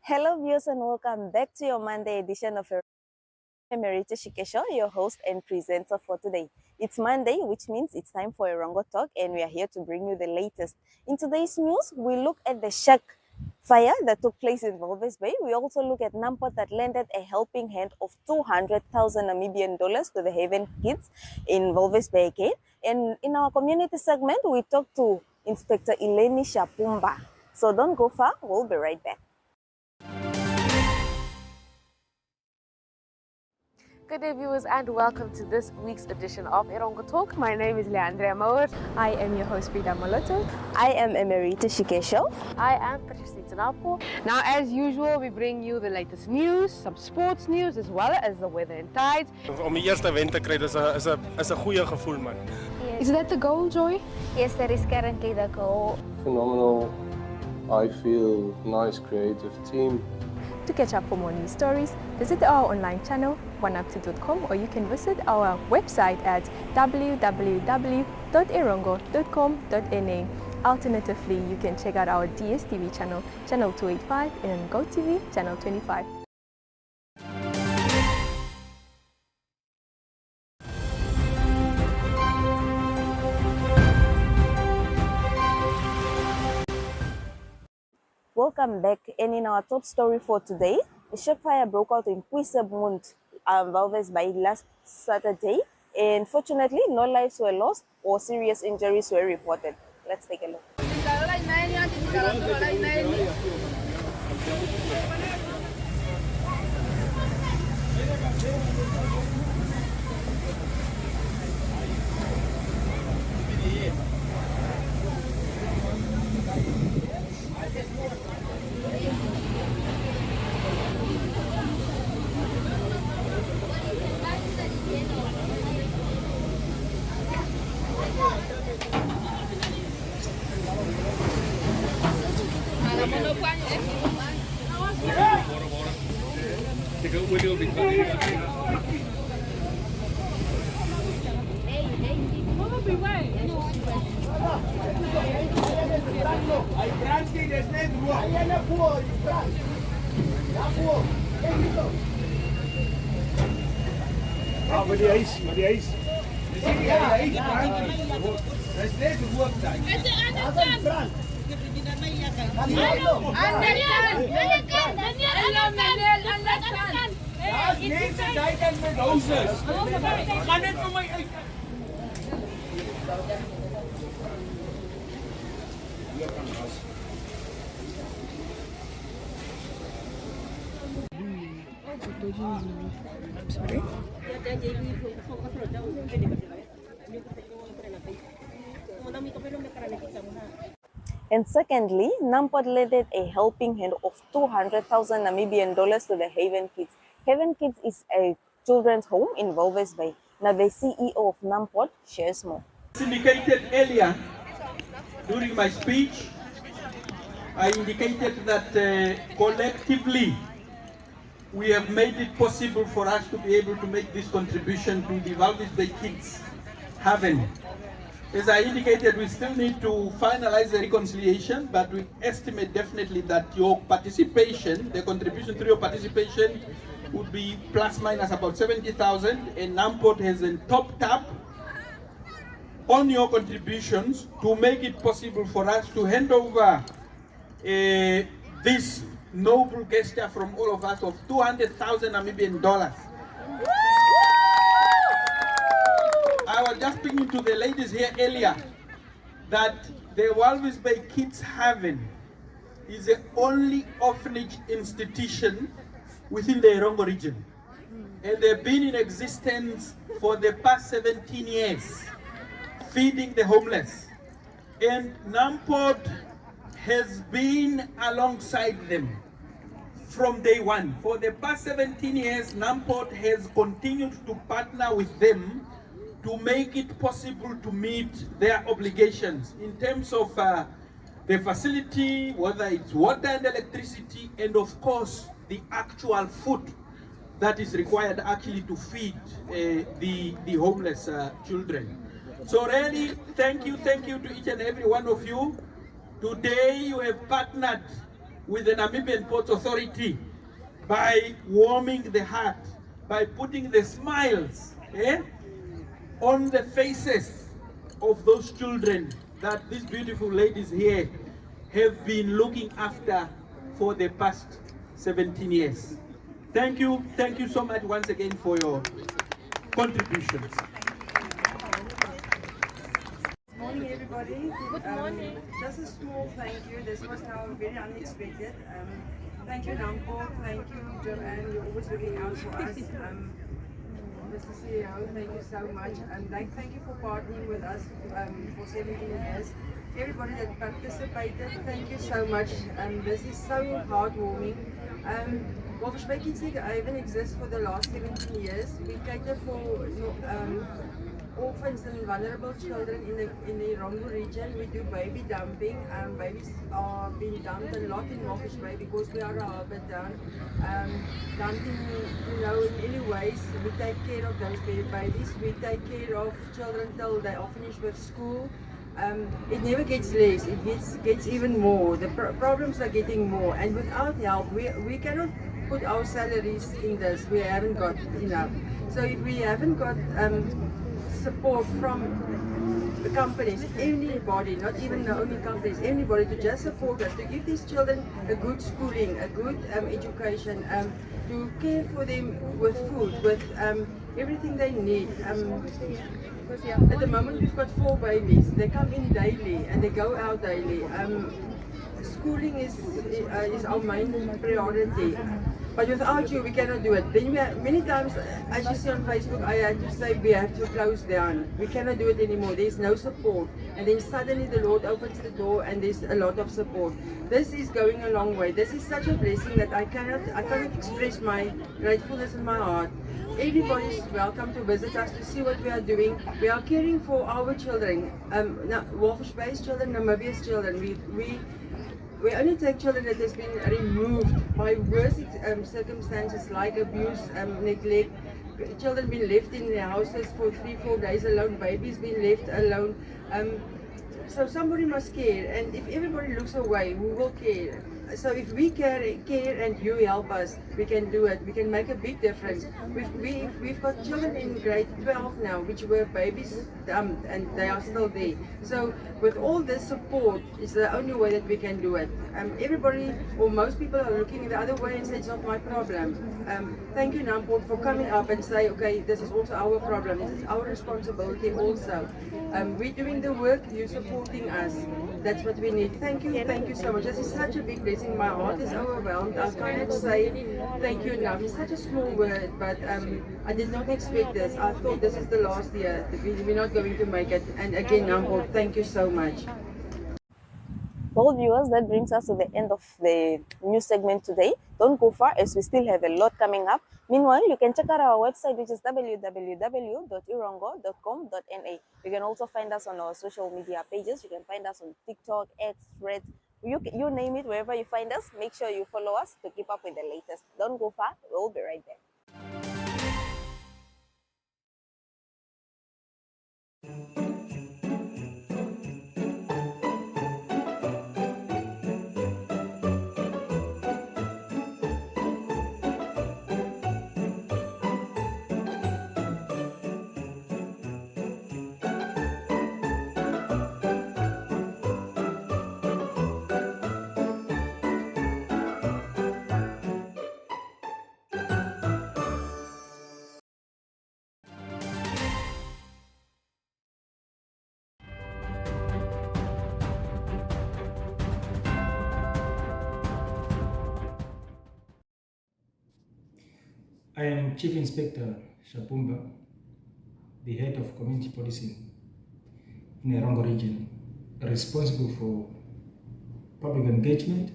Hello, viewers, and welcome back to your Monday edition of Emerita Shikesho, your host and presenter for today. It's Monday, which means it's time for Erongo Talk, and we are here to bring you the latest. In today's news, we look at the shark fire that took place in Walvis Bay. We also look at Namport that lended a helping hand of 200,000 Namibian dollars to the Haven kids in Walvis Bay again. And in our community segment, we talk to Inspector Eleni Shapumba. So don't go far, we'll be right back. Good day, viewers, and welcome to this week's edition of Erongo Talk. My name is Leandria Mauer. I am your host, Frida Moloto. I am Emerita Shikesho. I am Patricia Tanapo. Now, as usual, we bring you the latest news, some sports news, as well as the weather and tides. Om die eerste wen te kry is 'n goeie gevoel, man. Yes. Is that the goal, Joy? Yes, that is currently the goal. Phenomenal. I feel nice, creative team. To catch up for more news stories, visit our online channel, oneup2.com, or you can visit our website at www.erongo.com.na. Alternatively, you can check out our DSTV channel, channel 285, and GoTV, channel 25. Welcome back, and in our top story for today, a shark fire broke out in Puisebund, Walvis Bay last Saturday, and fortunately no lives were lost or serious injuries were reported. Let's take a look. And secondly, Namport lended a helping hand of 200,000 Namibian dollars to the Haven Kids. Haven Kids is a children's home in Walvis Bay. Now the CEO of Namport shares more. As indicated earlier during my speech, I indicated that collectively we have made it possible for us to be able to make this contribution to the Walvis Bay Kids Haven. As I indicated, we still need to finalize the reconciliation, but we estimate definitely that your participation, the contribution through your participation, would be plus minus about 70,000, and Namport has then topped up on your contributions to make it possible for us to hand over this noble gesture from all of us of 200,000 Namibian dollars. I was just speaking to the ladies here earlier that the Walvis Bay Kids Haven is the only orphanage institution within the Erongo region. And they've been in existence for the past 17 years, feeding the homeless. And Namport has been alongside them from day one. For the past 17 years, Namport has continued to partner with them to make it possible to meet their obligations in terms of the facility, whether it's water and electricity, and of course the actual food that is required actually to feed the homeless children. So really, thank you to each and every one of you. Today you have partnered with the Namibian Ports Authority by warming the heart, by putting the smiles on the faces of those children that these beautiful ladies here have been looking after for the past 17 years. Thank you so much once again for your contributions. Good morning, everybody. Good morning. Just a small thank you. This was now very unexpected. Thank you, Nampo. Thank you, Joanne. You're always looking out for us. Mr. CEO, thank you so much. Thank you for partnering with us for 17 years. Everybody that participated, thank you so much. This is so heartwarming. Walvis Bay Kids League Haven exists for the last 17 years. We cater for orphans and vulnerable children in the Erongo region. We do baby dumping. Babies are being dumped a lot in Walvis Bay because we are a harbour town. Dumping, in any ways, we take care of those babies. We take care of children till they are finished with school. It never gets less, it gets even more. The problems are getting more, and without help, we cannot put our salaries in this. We haven't got enough. So if we haven't got support from the companies, anybody, not even the only companies, anybody to just support us, to give these children a good schooling, a good education, to care for them with food, with everything they need. At the moment we've got 4 babies. They come in daily and they go out daily. Schooling is our main priority. But without you, we cannot do it. Then many times, as you see on Facebook, I had to say we have to close down. We cannot do it anymore. There's no support. And then suddenly the Lord opens the door and there's a lot of support. This is going a long way. This is such a blessing that I cannot express my gratefulness in my heart. Everybody is welcome to visit us to see what we are doing. We are caring for our children, Walvis Bay's children, Namibia's children. We only take children that has been removed by worse circumstances like abuse, neglect, children being left in their houses for 3-4 days alone, babies being left alone. So somebody must care, and if everybody looks away, who will care? So if we care and you help us, we can do it. We can make a big difference. We've got children in grade 12 now, which were babies and they are still there. So with all this support, it's the only way that we can do it. Everybody, or most people are looking the other way and say it's not my problem. Thank you, Namport, for coming up and say, okay, this is also our problem. This is our responsibility also. We're doing the work, you're supporting us. That's what we need. Thank you so much. This is such a big blessing. My heart is overwhelmed. I cannot say thank you enough. It's such a small word, but I did not expect this. I thought this is the last year. We're not going to make it. And again, Namport, thank you so much. Well, viewers, that brings us to the end of the news segment today. Don't go far as we still have a lot coming up. Meanwhile, you can check out our website, which is www.erongo.com.na. You can also find us on our social media pages. You can find us on TikTok, X, Threads, you name it. Wherever you find us, make sure you follow us to keep up with the latest. Don't go far. We'll be right there. I am Chief Inspector Shapumba, the head of community policing in Erongo region, responsible for public engagement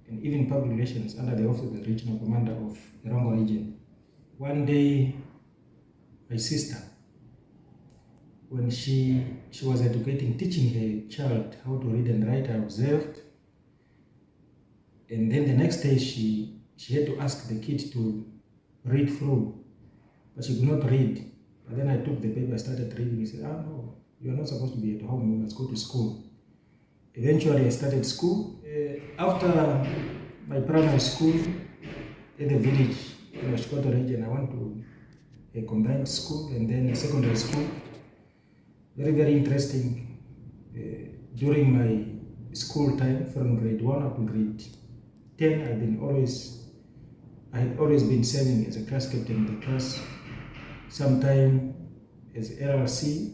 and even public relations under the office of the regional commander of Erongo region. One day, my sister, when she was teaching her child how to read and write, I observed, and then the next day she had to ask the kid to read through, but she could not read. But then I took the paper, I started reading. He said, no, you are not supposed to be at home, you must go to school. Eventually I started school. After my primary school in the village in the Shikoto region, I went to a combined school and then a secondary school. Very, very interesting. During my school time, from grade 1 up to grade 10, I had always been serving as a class captain in the class, sometime as LRC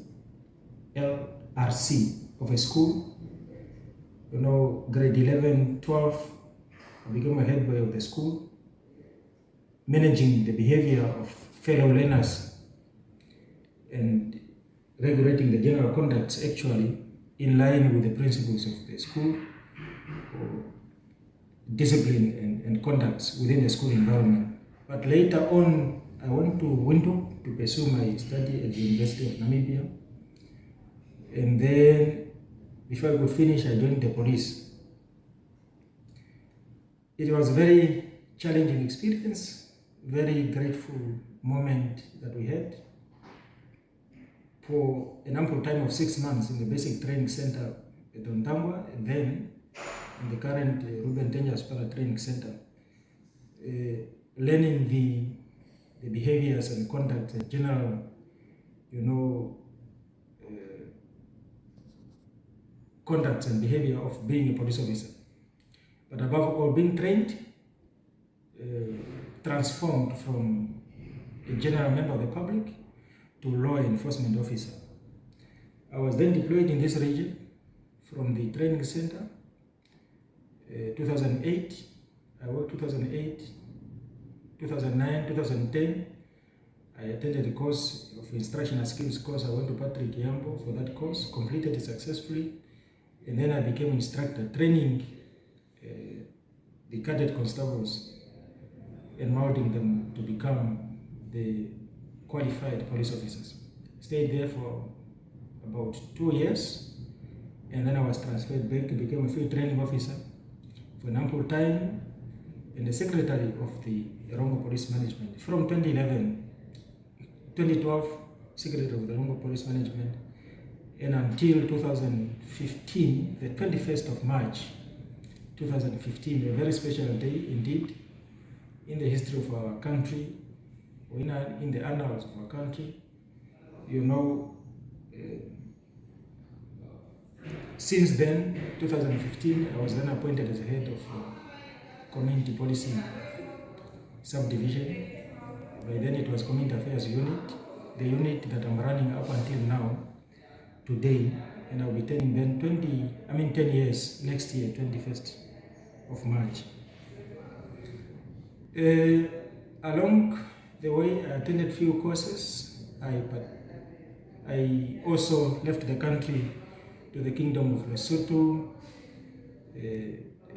of a school. Grade 11, 12, I became a head boy of the school, managing the behavior of fellow learners and regulating the general conducts actually in line with the principles of the school, or discipline and conducts within the school environment. But later on, I went to Windhoek to pursue my study at the University of Namibia. And then, before I could finish, I joined the police. It was a very challenging experience, very grateful moment that we had. For an ample time of 6 months in the basic training center at Ontambwa, and then in the current Ruben Tenjas Para Training Center, learning the behaviors and conduct and general, conduct and behavior of being a police officer. But above all, being trained, transformed from a general member of the public to law enforcement officer. I was then deployed in this region from the training center. 2008, I worked 2008, 2009, 2010. I attended a course of instructional skills course. I went to Patrick Yambo for that course, completed it successfully, and then I became instructor, training the cadet constables and molding them to become the qualified police officers. Stayed there for about 2 years, and then I was transferred back to become a field training officer for an ample time, and the secretary of the Erongo Police Management from 2011, 2012, secretary of the Erongo Police Management, and until 2015, the 21st of March 2015, a very special day indeed in the history of our country, or in the annals of our country. Since then, 2015, I was then appointed as the head of Community Policing Subdivision. By then it was Community Affairs Unit, the unit that I'm running up until now, today, and I'll be turning then 10 years next year, 21st of March. Along the way, I attended few courses. I also left the country to the Kingdom of Lesotho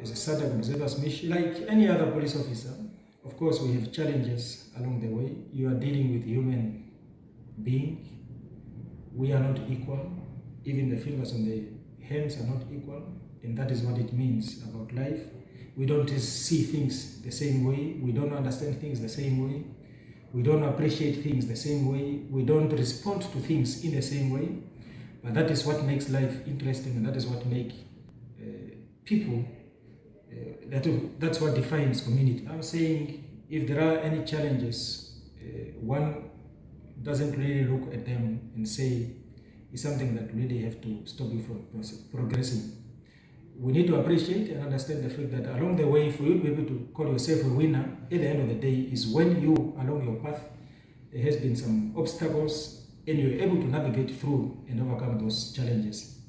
as a SADC observer's mission. Like any other police officer, of course, we have challenges along the way. You are dealing with human beings. We are not equal. Even the fingers on the hands are not equal, and that is what it means about life. We don't see things the same way. We don't understand things the same way. We don't appreciate things the same way. We don't respond to things in the same way. But that is what makes life interesting, and that is what makes people, that's what defines community. I'm saying if there are any challenges, one doesn't really look at them and say it's something that really have to stop you from progressing. We need to appreciate and understand the fact that along the way, for you to be able to call yourself a winner, at the end of the day, is when you, along your path, there has been some obstacles and you're able to navigate through and overcome those challenges,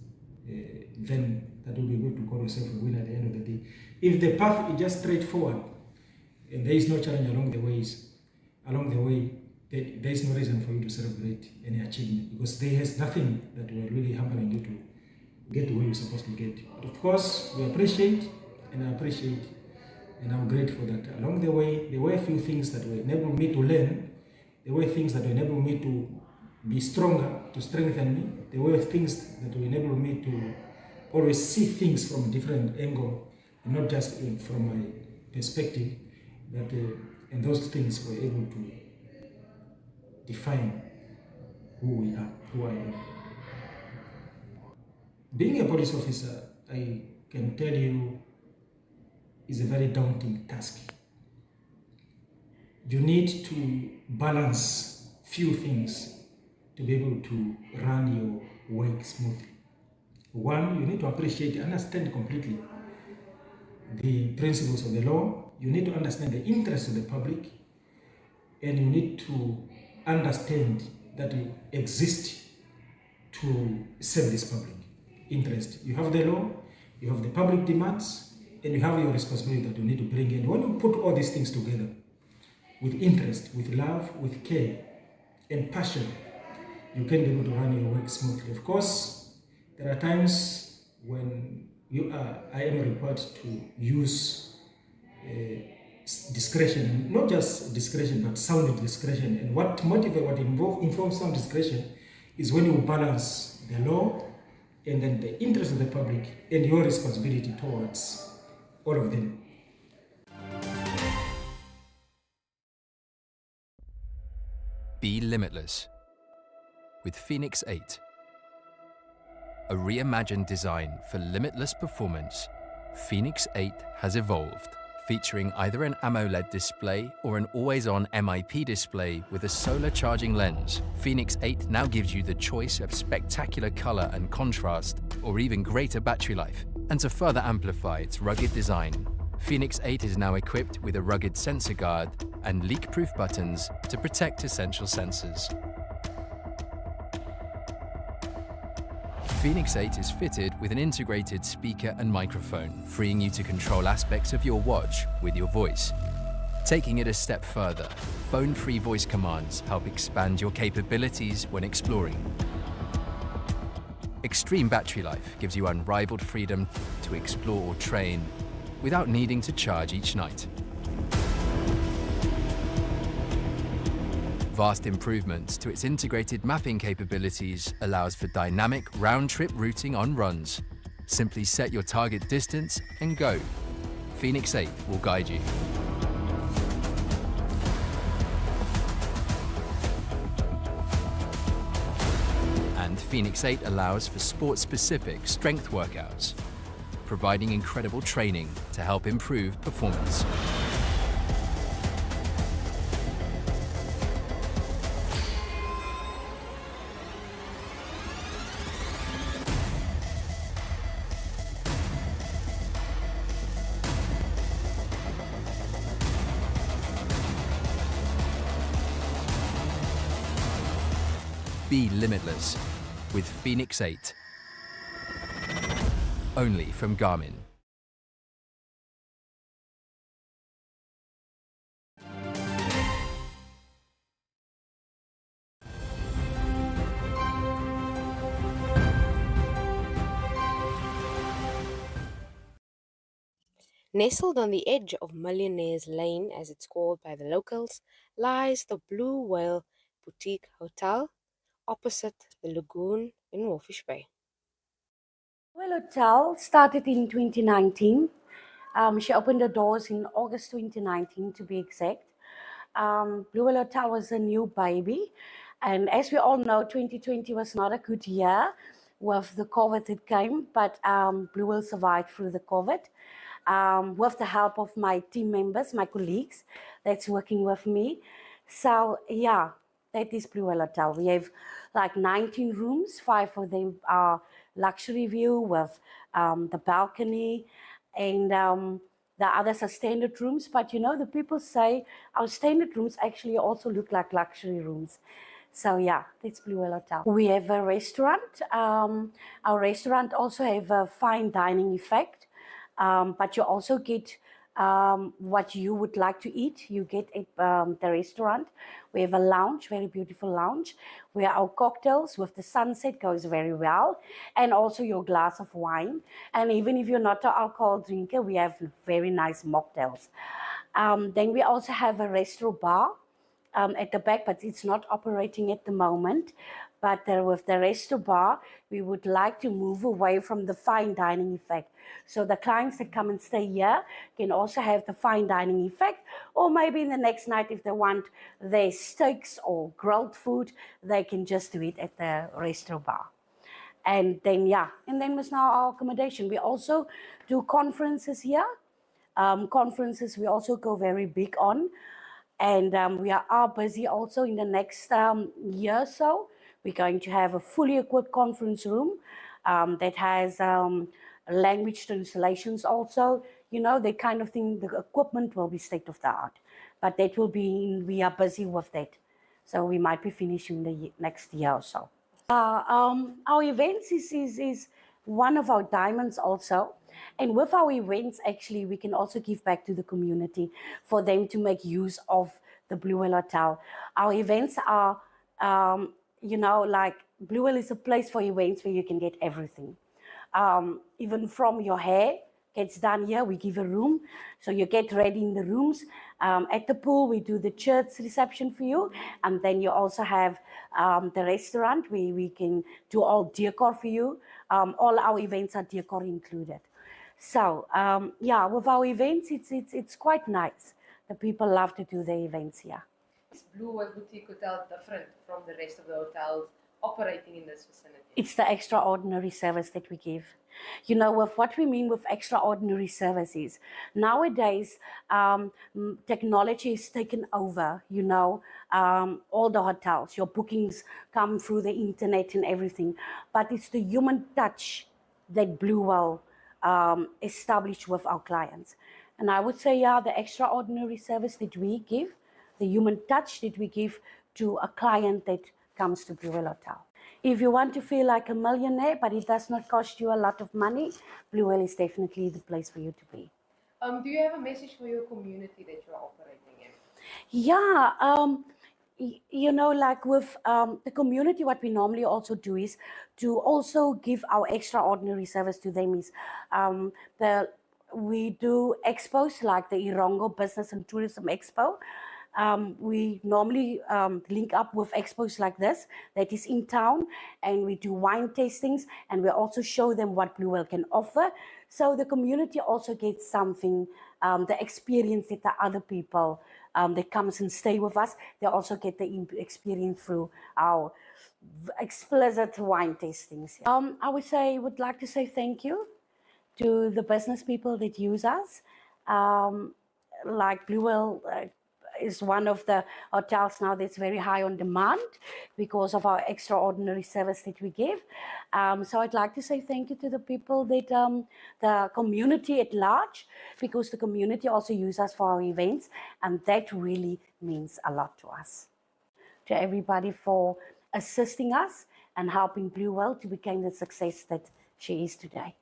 then that will be able to call yourself a winner at the end of the day. If the path is just straightforward and there is no challenge along the way, there is no reason for you to celebrate any achievement, because there is nothing that will really hampering you to get to where you're supposed to get. But of course, we appreciate, and I appreciate, and I'm grateful that along the way, there were a few things that will enable me to learn, there were things that will enable me to be stronger, to strengthen me, there were things that will enable me to always see things from a different angle, not just from my perspective, and those things were able to define who we are, who I am. Being a police officer, I can tell you is a very daunting task. You need to balance few things to be able to run your work smoothly. One, you need to appreciate, understand completely the principles of the law. You need to understand the interests of the public, and you need to understand that you exist to serve this public interest. You have the law, you have the public demands, and you have your responsibility that you need to bring in. When you put all these things together with interest, with love, with care, and passion, you can be able to run your work smoothly. Of course, there are times when I am required to use discretion, not just discretion, but sound discretion. And what informs sound discretion is when you balance the law and then the interest of the public and your responsibility towards all of them. Be limitless with Phoenix 8. A reimagined design for limitless performance, Phoenix 8 has evolved, featuring either an AMOLED display or an always-on MIP display with a solar charging lens. Phoenix 8 now gives you the choice of spectacular color and contrast, or even greater battery life. And to further amplify its rugged design, Phoenix 8 is now equipped with a rugged sensor guard and leak-proof buttons to protect essential sensors. Phoenix 8 is fitted with an integrated speaker and microphone, freeing you to control aspects of your watch with your voice. Taking it a step further, phone-free voice commands help expand your capabilities when exploring. Extreme battery life gives you unrivaled freedom to explore or train without needing to charge each night. Vast improvements to its integrated mapping capabilities allows for dynamic round-trip routing on runs. Simply set your target distance and go. Phoenix 8 will guide you. And Phoenix 8 allows for sport-specific strength workouts, providing incredible training to help improve performance. Be limitless with Phoenix 8. Only from Garmin. Nestled on the edge of Millionaire's Lane, as it's called by the locals, lies the Blue Whale Boutique Hotel opposite the lagoon in Walfish Bay. Well, Hotel started in 2019. She opened the doors in August 2019 to be exact. Blue Whale Hotel was a new baby. And as we all know, 2020 was not a good year with the COVID that came, but Blue Whale survived through the COVID. With the help of my team members, my colleagues that's working with me. So yeah, that is Blue Whale Hotel. We have like 19 rooms, 5 of them are luxury view with the balcony, and the others are standard rooms. But you know, the people say our standard rooms actually also look like luxury rooms. So yeah, that's Blue Whale Hotel. We have a restaurant. Our restaurant also have a fine dining effect. But you also get what you would like to eat. You get at the restaurant. We have a lounge, very beautiful lounge, where our cocktails with the sunset goes very well, and also your glass of wine. And even if you're not an alcohol drinker, we have very nice mocktails. Then we also have a restaurant bar at the back, but it's not operating at the moment. But with the restaurant bar, we would like to move away from the fine dining effect. So the clients that come and stay here can also have the fine dining effect, or maybe in the next night, if they want their steaks or grilled food, they can just do it at the restaurant bar. And then, yeah, and then was now our accommodation. We also do conferences here. Conferences we also go very big on. And we are busy also in the next year or so. We're going to have a fully equipped conference room that has language translations also. You know, that kind of thing. The equipment will be state of the art. But that will be, we are busy with that. So we might be finishing the next year or so. Our events is one of our diamonds also. And with our events, actually, we can also give back to the community for them to make use of the Blue Whale Hotel. Our events are, you know, like Blue Whale is a place for events where you can get everything. Even from your hair gets done here, we give a room. So you get ready in the rooms. At the pool, we do the church reception for you. And then you also have the restaurant where we can do all decor for you. All our events are decor included. So yeah, with our events, it's quite nice. The people love to do the events here. Is Blue Whale Boutique Hotel different from the rest of the hotels operating in this vicinity? It's the extraordinary service that we give. You know, with what we mean with extraordinary services, nowadays technology is taken over, you know, all the hotels, your bookings come through the internet and everything, but it's the human touch that Blue Whale established with our clients. And I would say, yeah, the extraordinary service that we give, the human touch that we give to a client that comes to Blue Whale Hotel. If you want to feel like a millionaire, but it does not cost you a lot of money, Blue Whale is definitely the place for you to be. Do you have a message for your community that you're operating in? Yeah, you know, like with the community, what we normally also do is to also give our extraordinary service to them is we do expos like the Erongo Business and Tourism Expo. We normally link up with expos like this that is in town, and we do wine tastings, and we also show them what Blue Whale can offer. So the community also gets something, the experience that the other people that comes and stay with us, they also get the experience through our explicit wine tastings. I would like to say thank you to the business people that use us. Like Blue Whale is one of the hotels now that's very high on demand because of our extraordinary service that we give. So I'd like to say thank you to the people that, the community at large, because the community also use us for our events, and that really means a lot to us. To everybody for assisting us and helping Blue Whale to become the success that she is today.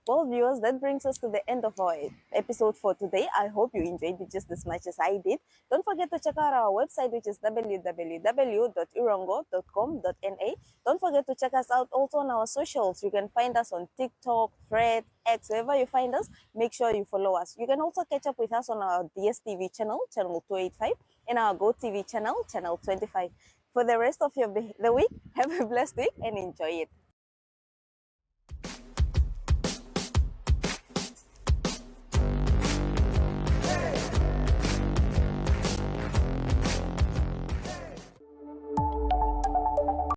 Well, viewers, that brings us to the end of our episode for today. I hope you enjoyed it just as much as I did. Don't forget to check out our website, which is www.erongo.com.na. Don't forget to check us out also on our socials. You can find us on TikTok, Thread, X, wherever you find us. Make sure you follow us. You can also catch up with us on our DSTV channel, channel 285, and our GoTV channel, channel 25. For the rest of the week, have a blessed week and enjoy it.